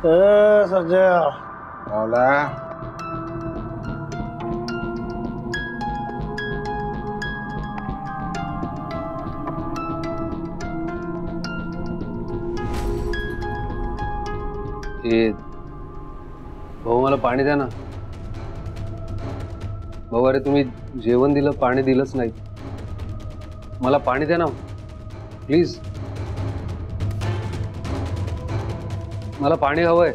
सज्जा पावला भाऊ मला पाणी द्या ना भाऊ. अरे तुम्ही जेवण दिलं पाणी दिलंच नाही. मला पाणी द्या ना प्लीज. मला पाणी हवंय.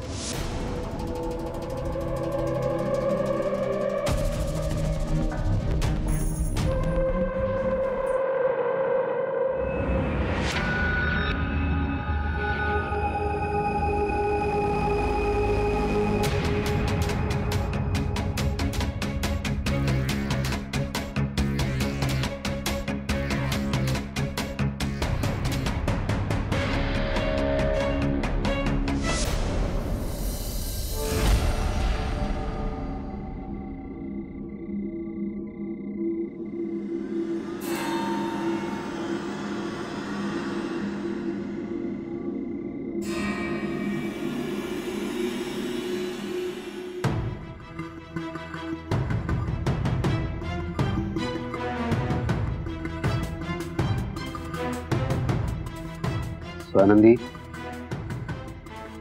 स्वानंदी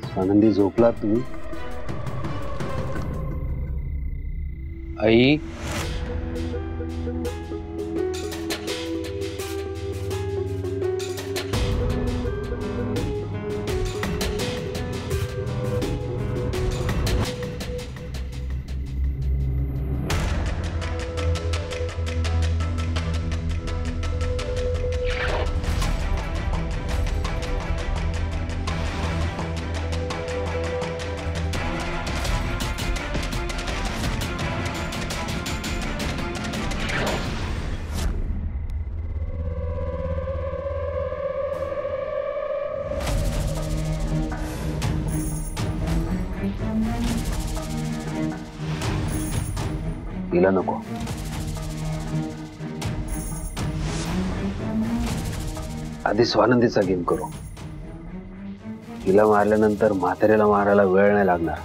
स्वानंदी झोपलात तुम्ही? आई तिला नको. आधी स्वानंदीचा गेम करू. तिला मारल्यानंतर म्हाताऱ्याला मारायला वेळ नाही लागणार.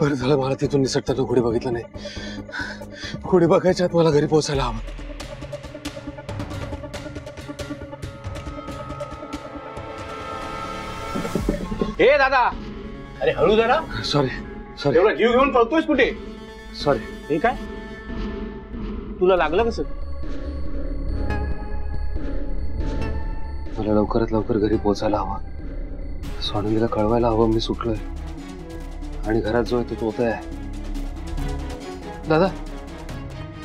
बरं झालं मला तिथून निसटताना घोडी बघितलं नाही. घोडी बघायच्या आत मला घरी पोहोचायला हवं. हे दादा, अरे हळू जरा. Sorry sorry. एवढा जीव घेऊन पळतोयस कुठे? सॉरी. हे काय तुला लागलं कसं? मला लवकरात लवकर घरी पोहोचायला हवं. स्वानंदीला कळवायला हवं मी सुटलोय आणि घरात जो आहे तो तोता आहे. दादा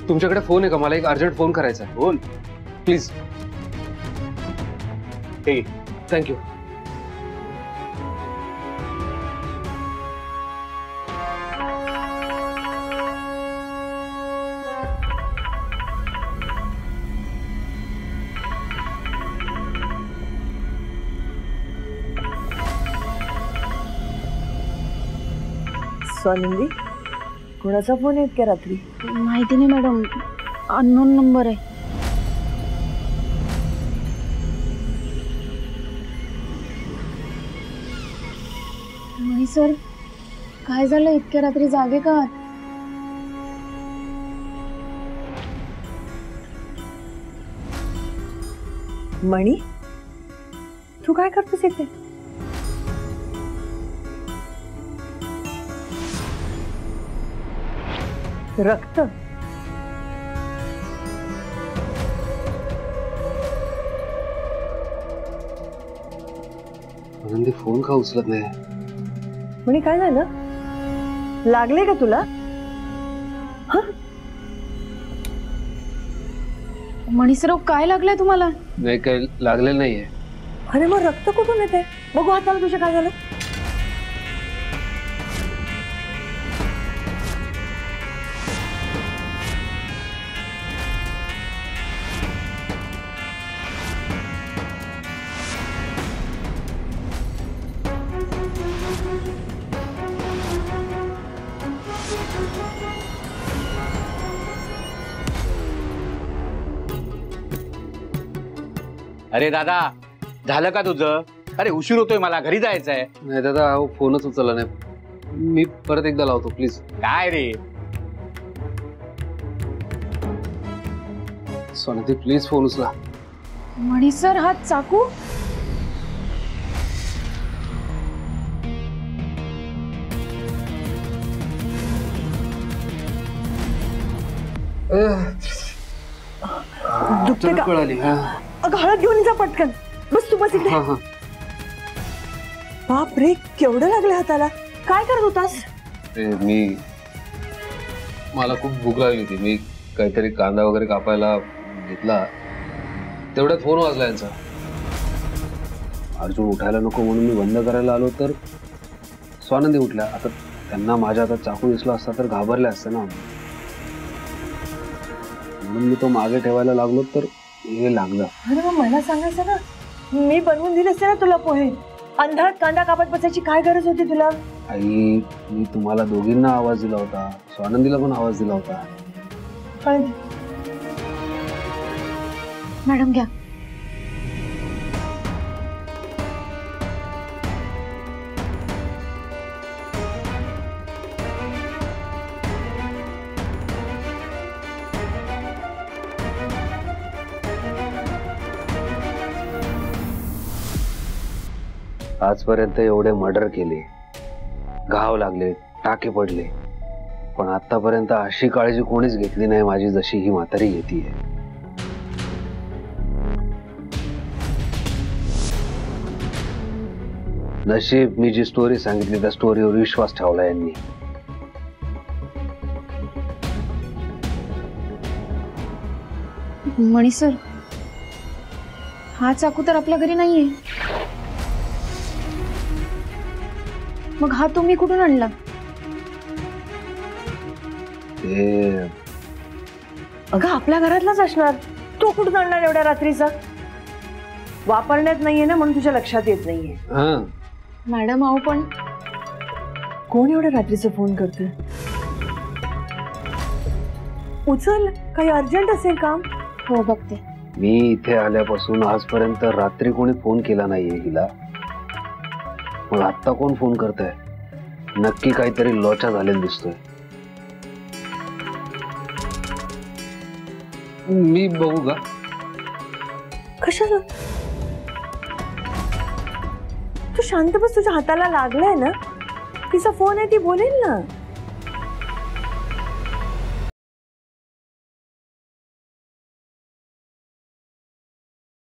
तुमच्याकडे फोन आहे का? मला एक अर्जंट फोन करायचा आहे. Phone please. ठीक थँक्यू. स्वानंदी कोणाचा फोन आहे इतक्या रात्री? माहिती नाही मॅडम, अननोन नंबर आहे. नाही सर, काय झालं? इतक्या रात्री जागे का? मणी, तू काय करतोस इथे? रक्त? आनंदी फोन का उचलत नाही? म्हणे काय झालं? लागले का तुला? मणिसराव काय लागलंय तुम्हाला? नाही काही लागलेलं नाहीये. अरे मग रक्त कुठून येते? बघू हाताला तुझ्या काय झालं? अरे दादा झालं का तुझं? अरे उशीर होतोय, मला घरी जायचंय. नाही दादा, अहो फोनच उचलला नाही. मी परत एकदा लावतो प्लीज. काय रे? स्वानंदी प्लीज फोन उचला. मणी सर, हा चाकू? दुखते का? कळाली. हा अगं हळद घेऊन जा पटकन. बस तू बस इकडे. हा हा. बाप रे, केवढं लागलं हाताला. काय करत होतास? मला खूप भूक लागली होती. मी काहीतरी कांदा वगैरे कापायला घेतला, तेवढ्यात फोन वाजला यांचा. अर्जुन उठायला नको म्हणून मी बंद करायला आलो तर स्वानंदी उठल्या. आता त्यांना माझ्या हातात चाकू दिसला असता तर घाबरले असते ना, म्हणून मी तो मागे ठेवायला लागलो तर हे लागलं. अरे मग मला सांगायचं ना, मी बनवून दिले असते ना तुला पोहे. अंधारात कांदा कापत बसायची काय गरज होती तुला? आई, मी तुम्हाला दोघींना आवाज दिला होता, स्वानंदीला पण आवाज दिला होता. हळद. मॅडम घ्या. आजपर्यंत एवढे मर्डर केले, घाव लागले, टाके पडले, पण आतापर्यंत अशी काळजी कोणीच घेतली नाही माझी जशी ही म्हातारी घेतीये. नशीब मी जी स्टोरी सांगितली त्या स्टोरीवर विश्वास ठेवला यांनी. मणी सर, हा चाकू तर आपल्या घरी नाहीये. मग हा तुम्ही कुठून आणला? ते अगं आपल्या घरातलाच असणार. तो कुठून आणणार एवढ्या रात्रीचा? वापरण्यात नाहीये ना म्हणून तुझ्या लक्षात येत नाहीये. हा, मॅडम अहो पण कोण एवढ्या रात्रीचा फोन करते? उचल, काही अर्जंट असेल काम? हो बघते. मी इथे आल्यापासून आजपर्यंत रात्री कोणी फोन केला नाहीये हिला. मग आत्ता कोण फोन करतंय? नक्की काहीतरी लोचा झालेला दिसतोय. मी बघू का? कशाला? तू शांत बस, तुझ्या हाताला लागलंय ना. तिचा फोन आहे, ती बोलेल ना.